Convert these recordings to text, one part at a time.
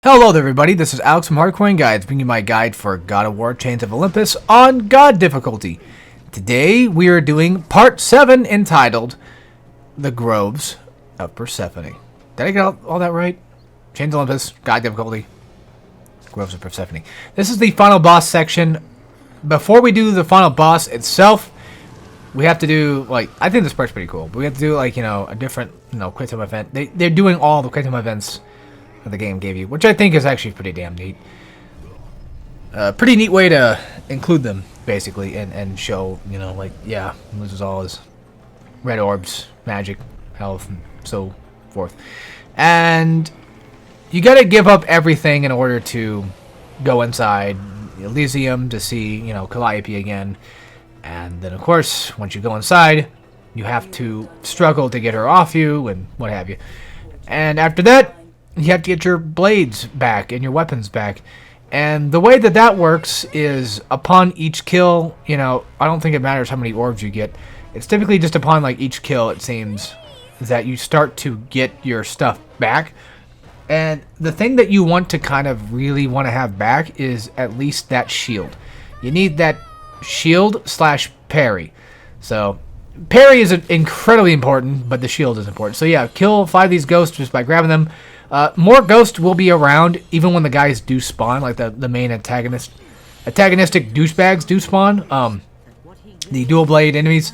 Hello there everybody, this is Alex from Hardcoin Guides, bringing you my guide for God of War Chains of Olympus on God difficulty. Today we are doing part 7 entitled The Groves of Persephone. Did I get all that right? Chains of Olympus, God difficulty, Groves of Persephone. This is the final boss section. Before we do the final boss itself, we have to do, I think this part's pretty cool, but we have to do, a different, quick time event. They're doing all the quick time events the game gave you, which I think is actually pretty damn neat. Pretty neat way to include them, basically, and show, yeah, this is all his red orbs, magic, health, and so forth. And you gotta give up everything in order to go inside Elysium to see, Calliope again. And then, of course, once you go inside, you have to struggle to get her off you and what have you. And after that, you have to get your blades back and your weapons back. And the way that works is upon each kill, I don't think it matters how many orbs you get. It's typically just upon each kill, it seems, that you start to get your stuff back. And the thing that you want to kind of really want to have back is at least that shield. You need that shield / parry. So parry is incredibly important, but the shield is important. So yeah, kill 5 of these ghosts just by grabbing them. More ghosts will be around even when the guys do spawn, like the main antagonistic douchebags do spawn. The dual blade enemies,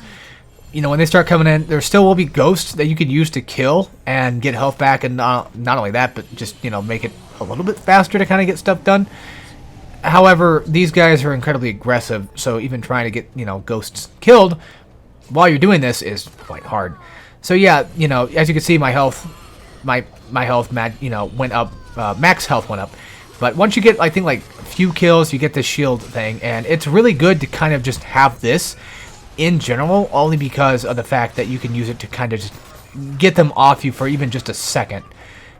when they start coming in, there still will be ghosts that you could use to kill and get health back, and not only that, but just make it a little bit faster to kind of get stuff done. However, these guys are incredibly aggressive, so even trying to get ghosts killed while you're doing this is quite hard. So yeah, as you can see, my health. My health, went up. Max health went up. But once you get, I think, a few kills, you get this shield thing. And it's really good to kind of just have this in general, only because of the fact that you can use it to kind of just get them off you for even just a second.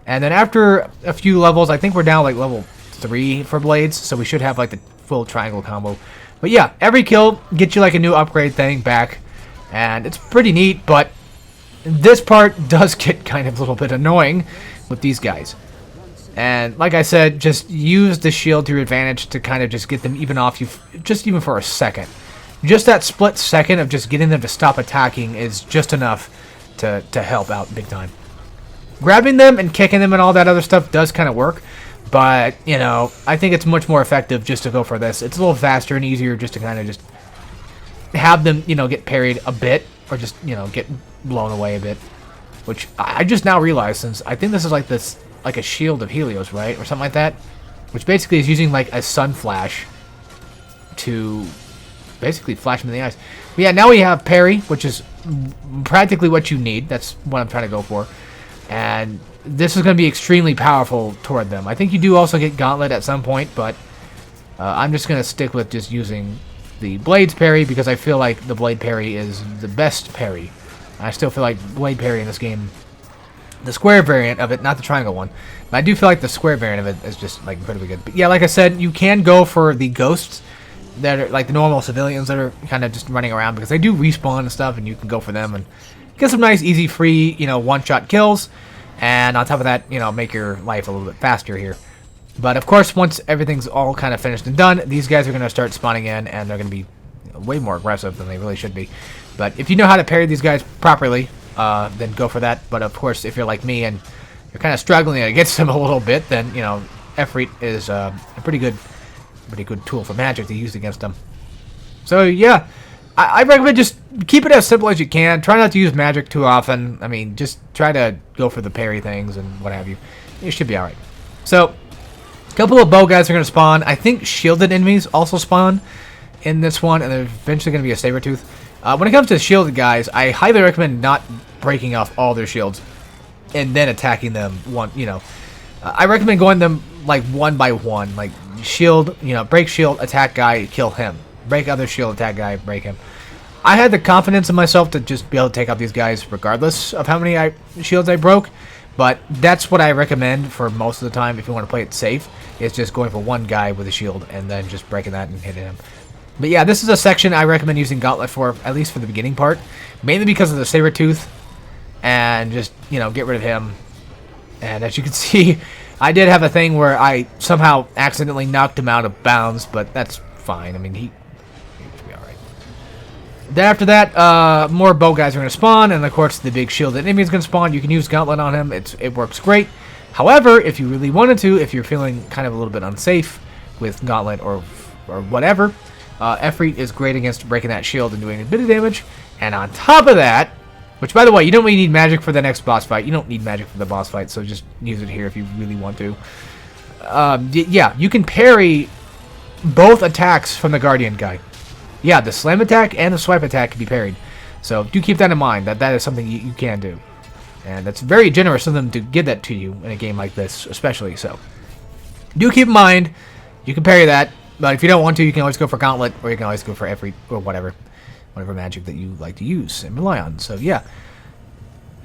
And then after a few levels, I think we're down level 3 for blades. So we should have the full triangle combo. But yeah, every kill gets you a new upgrade thing back. And it's pretty neat, but this part does get kind of a little bit annoying with these guys. And like I said, just use the shield to your advantage to kind of just get them even off you, just even for a second. Just that split second of just getting them to stop attacking is just enough to help out big time. Grabbing them and kicking them and all that other stuff does kind of work, but, I think it's much more effective just to go for this. It's a little faster and easier just to kind of just have them, get parried a bit, or just, get blown away a bit. Which I just now realized, since I think this is like a shield of Helios, right? Or something like that. Which basically is using a sun flash to basically flash them in the eyes. But yeah, now we have parry, which is practically what you need. That's what I'm trying to go for. And this is going to be extremely powerful toward them. I think you do also get Gauntlet at some point, but I'm just going to stick with just using the Blades parry, because I feel like the Blade parry is the best parry. I still feel like Blade parry in this game, the square variant of it, not the triangle one, but I do feel like the square variant of it is just incredibly good. But yeah, like I said, you can go for the ghosts that are the normal civilians that are kind of just running around, because they do respawn and stuff, and you can go for them and get some nice, easy, free, one-shot kills. And on top of that, make your life a little bit faster here. But of course, once everything's all kind of finished and done, these guys are going to start spawning in, and they're going to be way more aggressive than they really should be. But if you know how to parry these guys properly, then go for that. But of course, if you're like me and you're kind of struggling against them a little bit, then Efreet is a pretty good tool for magic to use against them. So yeah, I recommend just keep it as simple as you can. Try not to use magic too often. I mean, just try to go for the parry things and what have you. You should be all right. So a couple of bow guys are going to spawn. I think shielded enemies also spawn in this one, and there's eventually going to be a Sabertooth. When it comes to shielded guys, I highly recommend not breaking off all their shields and then attacking them one. I recommend going them one by one, shield, break shield, attack guy, kill him. Break other shield, attack guy, break him. I had the confidence in myself to just be able to take out these guys regardless of how many shields I broke. But that's what I recommend for most of the time if you want to play it safe. It's just going for one guy with a shield and then just breaking that and hitting him. But yeah, this is a section I recommend using Gauntlet for, at least for the beginning part. Mainly because of the Sabertooth. And just, get rid of him. And as you can see, I did have a thing where I somehow accidentally knocked him out of bounds, but that's fine. I mean, he should be alright. Then after that, more bow guys are going to spawn, and of course the big shielded enemy is going to spawn. You can use Gauntlet on him. It works great. However, if you really wanted to, if you're feeling kind of a little bit unsafe with Gauntlet or whatever, Efreet is great against breaking that shield and doing a bit of damage. And on top of that, which by the way, you don't really need magic for the next boss fight. You don't need magic for the boss fight, so just use it here if you really want to. Yeah, you can parry both attacks from the Guardian guy. Yeah, the slam attack and the swipe attack can be parried. So do keep that in mind, that is something you can do. And that's very generous of them to give that to you in a game like this, especially. So do keep in mind, you can parry that. But if you don't want to, you can always go for Gauntlet, or you can always go for Efreet, or whatever magic that you like to use and rely on. So yeah.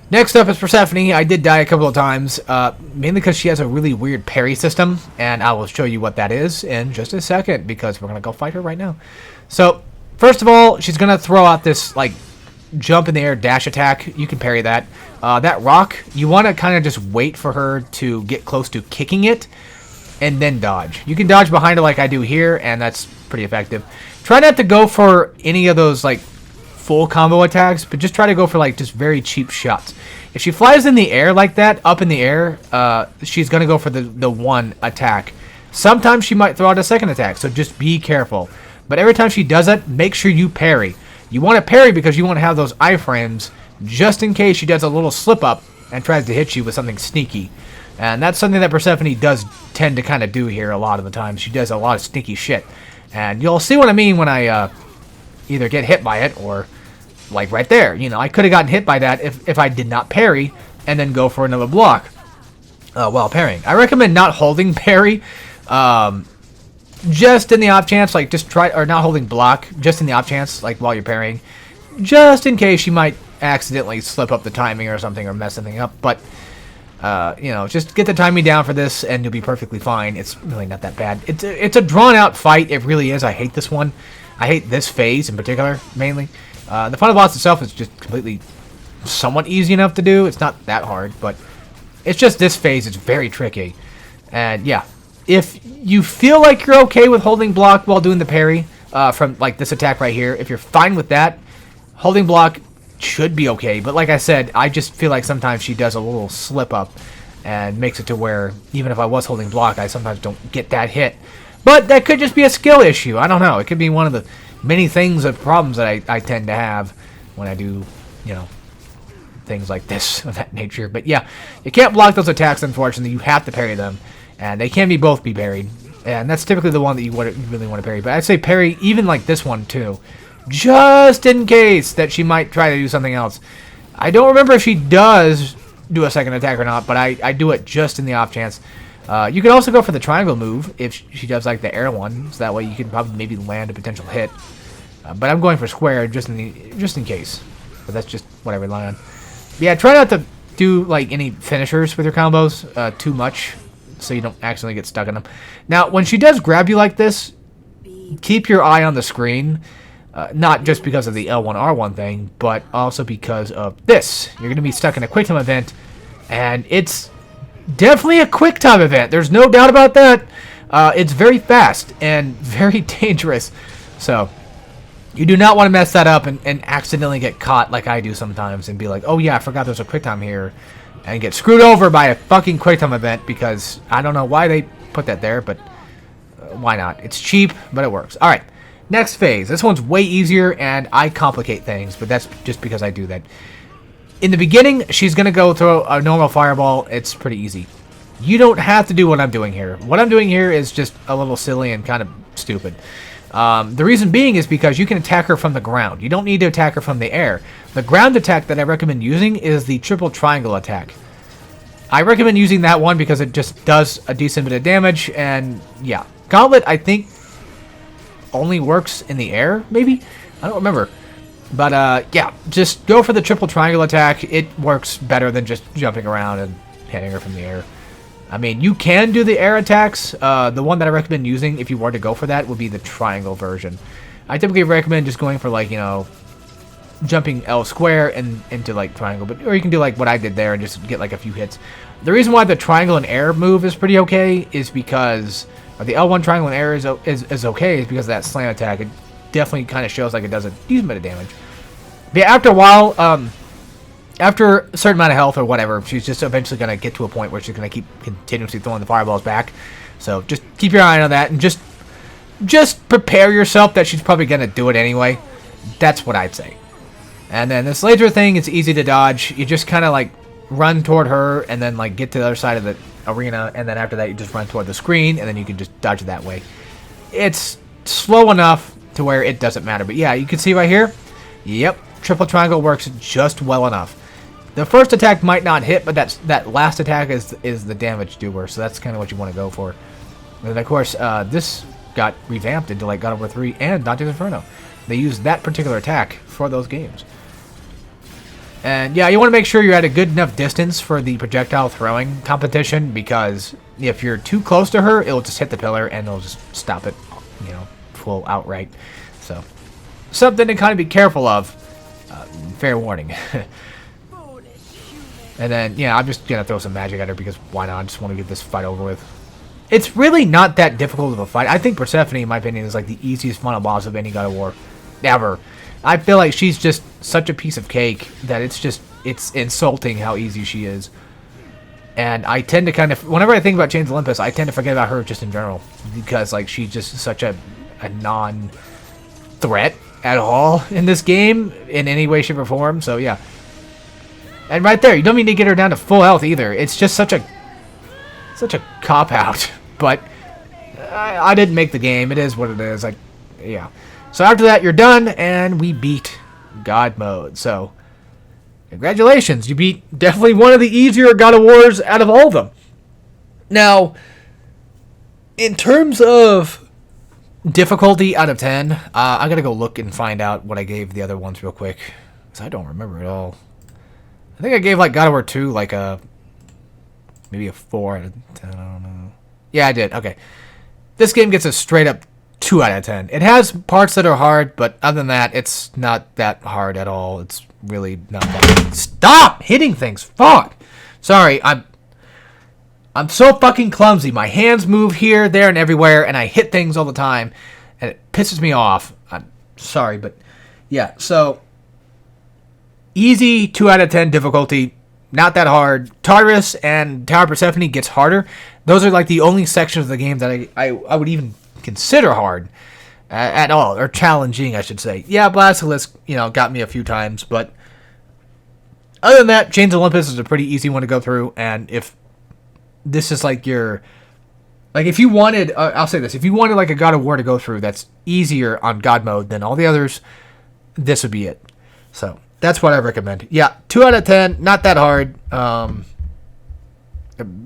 Next up is Persephone. I did die a couple of times, mainly because she has a really weird parry system, and I will show you what that is in just a second, because we're going to go fight her right now. So, first of all, she's going to throw out this, like, jump in the air dash attack. You can parry that. That rock, you want to kind of just wait for her to get close to kicking it, and then dodge. You can dodge behind her like I do here, and that's pretty effective. Try not to go for any of those, like, full combo attacks, but just try to go for, like, just very cheap shots. If she flies in the air like that, up in the air, she's going to go for the one attack. Sometimes she might throw out a second attack, so just be careful. But every time she does it, make sure you parry. You want to parry because you want to have those iframes just in case she does a little slip-up and tries to hit you with something sneaky. And that's something that Persephone does tend to kind of do here a lot of the time. She does a lot of sneaky shit. And you'll see what I mean when I either get hit by it or, like right there. You know, I could have gotten hit by that if I did not parry and then go for another block while parrying. I recommend not holding parry. Just in the off chance, like just try, or not holding block, just in the off chance, like while you're parrying. Just in case you might accidentally slip up the timing or something or mess something up. But you know, just get the timing down for this and you'll be perfectly fine. It's really not that bad. It's a drawn out fight. It really is. I hate this one. I hate this phase in particular, mainly. The final boss itself is just completely somewhat easy enough to do. It's not that hard, but it's just this phase. It's very tricky. And yeah, if you feel like you're okay with holding block while doing the parry from like this attack right here, if you're fine with that, holding block should be okay. But like I said, I just feel like sometimes she does a little slip up and makes it to where even if I was holding block, I sometimes don't get that hit. But that could just be a skill issue. I don't know. It could be one of the many things of problems that I tend to have when I do, you know, things like this of that nature. But yeah, you can't block those attacks, unfortunately. You have to parry them. And they can both be parried. And that's typically the one that you really want to parry. But I'd say parry even like this one too. Just in case that she might try to do something else. I don't remember if she does do a second attack or not, but I do it just in the off chance. You can also go for the triangle move if she does like the air one, so that way you can probably maybe land a potential hit. But I'm going for square just in case. But that's just what I rely on. But yeah, try not to do like any finishers with your combos too much, so you don't accidentally get stuck in them. Now, when she does grab you like this, keep your eye on the screen. Not just because of the L1 R1 thing, but also because of this. You're going to be stuck in a quick time event, and it's definitely a quick time event. There's no doubt about that. It's very fast and very dangerous. So you do not want to mess that up and accidentally get caught like I do sometimes and be like, oh yeah, I forgot there's a quick time here, and get screwed over by a fucking quick time event because I don't know why they put that there, but why not? It's cheap, but it works. All right. Next phase. This one's way easier, and I complicate things, but that's just because I do that. In the beginning, she's going to go throw a normal fireball. It's pretty easy. You don't have to do what I'm doing here. What I'm doing here is just a little silly and kind of stupid. The reason being is because you can attack her from the ground. You don't need to attack her from the air. The ground attack that I recommend using is the triple triangle attack. I recommend using that one because it just does a decent bit of damage, and yeah. Gauntlet, I think, only works in the air, maybe? I don't remember. But, yeah, just go for the triple triangle attack. It works better than just jumping around and hitting her from the air. I mean, you can do the air attacks. The one that I recommend using, if you were to go for that, would be the triangle version. I typically recommend just going for, like, you know, jumping L square and into, like, triangle. Or you can do, like, what I did there and just get, like, a few hits. The reason why the triangle and air move is pretty okay is because, or the L1 triangle and air is okay, is because of that slam attack. It definitely kind of shows like it does a decent bit of damage. But yeah, after a while, after a certain amount of health or whatever, she's just eventually going to get to a point where she's going to keep continuously throwing the fireballs back. So just keep your eye on that, and just prepare yourself that she's probably going to do it anyway. That's what I'd say. And then this laser thing is easy to dodge. You just kind of like run toward her and then like get to the other side of the arena, and then after that you just run toward the screen, and then you can just dodge it that way. It's slow enough to where it doesn't matter. But yeah, you can see right here, yep, triple triangle works just well enough. The first attack might not hit, but that last attack is the damage doer, so that's kind of what you want to go for. And of course, this got revamped into like God of War 3 and Dante's Inferno. They used that particular attack for those games. And yeah, you want to make sure you're at a good enough distance for the projectile throwing competition, because if you're too close to her, it'll just hit the pillar and it'll just stop it, you know, full outright. So, something to kind of be careful of. Fair warning. And then, yeah, I'm just going to throw some magic at her because why not? I just want to get this fight over with. It's really not that difficult of a fight. I think Persephone, in my opinion, is like the easiest final boss of any God of War ever. I feel like she's just such a piece of cake that it's insulting how easy she is. And I tend to kind of, whenever I think about Chains of Olympus, I tend to forget about her just in general, because like she's just such a non-threat at all in this game in any way, shape, or form. So yeah. And right there, you don't need to get her down to full health either. It's just such a cop-out. But I didn't make the game. It is what it is. Like, yeah. So after that, you're done, and we beat God Mode. So, congratulations. You beat definitely one of the easier God of Wars out of all of them. Now, in terms of difficulty out of 10, I gotta go look and find out what I gave the other ones real quick, because I don't remember at all. I think I gave like God of War 2 like maybe a 4 out of 10, I don't know. Yeah, I did. Okay. This game gets a straight up 2 out of 10. It has parts that are hard, but other than that, it's not that hard at all. It's really not that. Stop hitting things. Fuck. Sorry, I'm so fucking clumsy. My hands move here, there, and everywhere, and I hit things all the time, and it pisses me off. I'm sorry, but yeah, so easy 2 out of 10 difficulty. Not that hard. Tartarus and Tower of Persephone gets harder. Those are like the only sections of the game that I would even consider hard at all, or challenging, I should say. Yeah, Basilisk, got me a few times, but other than that, Chains of Olympus is a pretty easy one to go through. And if this is like your, like if you wanted, I'll say this, if you wanted like a God of War to go through that's easier on God mode than all the others, this would be it. So that's what I recommend. Yeah, 2 out of 10, not that hard,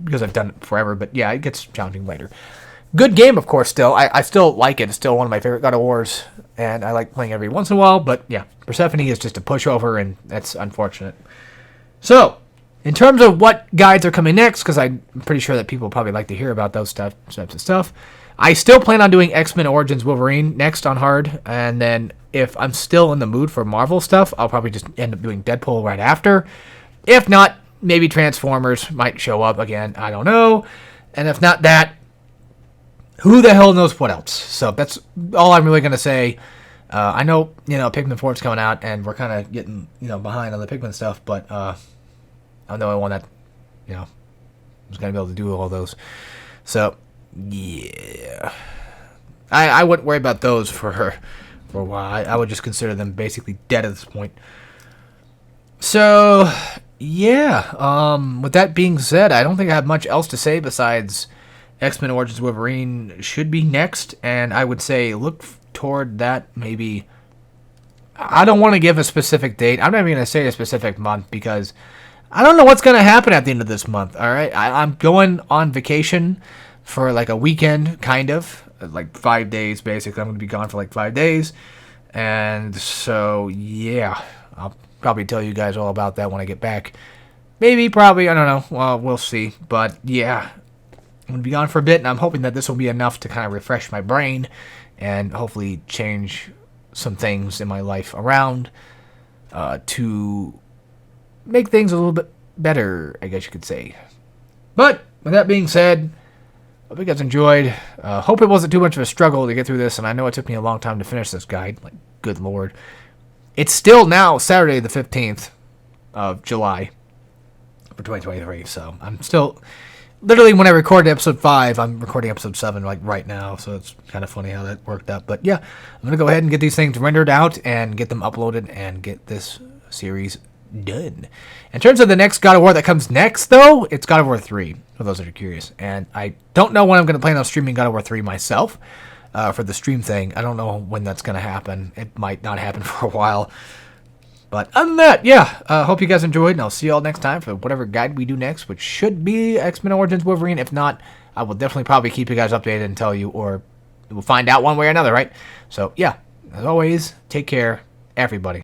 because I've done it forever, but yeah, it gets challenging later. Good game, of course, still. I still like it. It's still one of my favorite God of Wars, and I like playing every once in a while, but yeah, Persephone is just a pushover, and that's unfortunate. So, in terms of what guides are coming next, because I'm pretty sure that people probably like to hear about those types of stuff, I still plan on doing X-Men Origins Wolverine next on hard, and then if I'm still in the mood for Marvel stuff, I'll probably just end up doing Deadpool right after. If not, maybe Transformers might show up again. I don't know. And if not that, who the hell knows what else? So that's all I'm really going to say. I know, Pikmin 4 is coming out, and we're kind of getting, behind on the Pikmin stuff, but I'm the only one that, is going to be able to do all those. So, yeah. I wouldn't worry about those for a while. I would just consider them basically dead at this point. So, yeah. With that being said, I don't think I have much else to say besides X-Men Origins Wolverine should be next, and I would say look toward that maybe. I don't want to give a specific date. I'm not even going to say a specific month because I don't know what's going to happen at the end of this month, all right? I'm going on vacation for like a weekend, kind of, like 5 days, basically. I'm going to be gone for like 5 days, and so, yeah, I'll probably tell you guys all about that when I get back. Maybe, probably, I don't know. Well, we'll see, but yeah. I'm going to be gone for a bit, and I'm hoping that this will be enough to kind of refresh my brain and hopefully change some things in my life around to make things a little bit better, I guess you could say. But with that being said, hope you guys enjoyed. Hope it wasn't too much of a struggle to get through this, and I know it took me a long time to finish this guide. Like, good lord. It's still now Saturday the 15th of July for 2023, so I'm still... Literally, when I recorded episode 5, I'm recording episode 7 like right now, so it's kind of funny how that worked out. But yeah, I'm going to go ahead and get these things rendered out and get them uploaded and get this series done. In terms of the next God of War that comes next, though, it's God of War 3, for those that are curious. And I don't know when I'm going to plan on streaming God of War 3 myself for the stream thing. I don't know when that's going to happen. It might not happen for a while. But other than that, yeah, hope you guys enjoyed, and I'll see you all next time for whatever guide we do next, which should be X-Men Origins Wolverine. If not, I will definitely probably keep you guys updated and tell you, or we'll find out one way or another, right? So, yeah, as always, take care, everybody.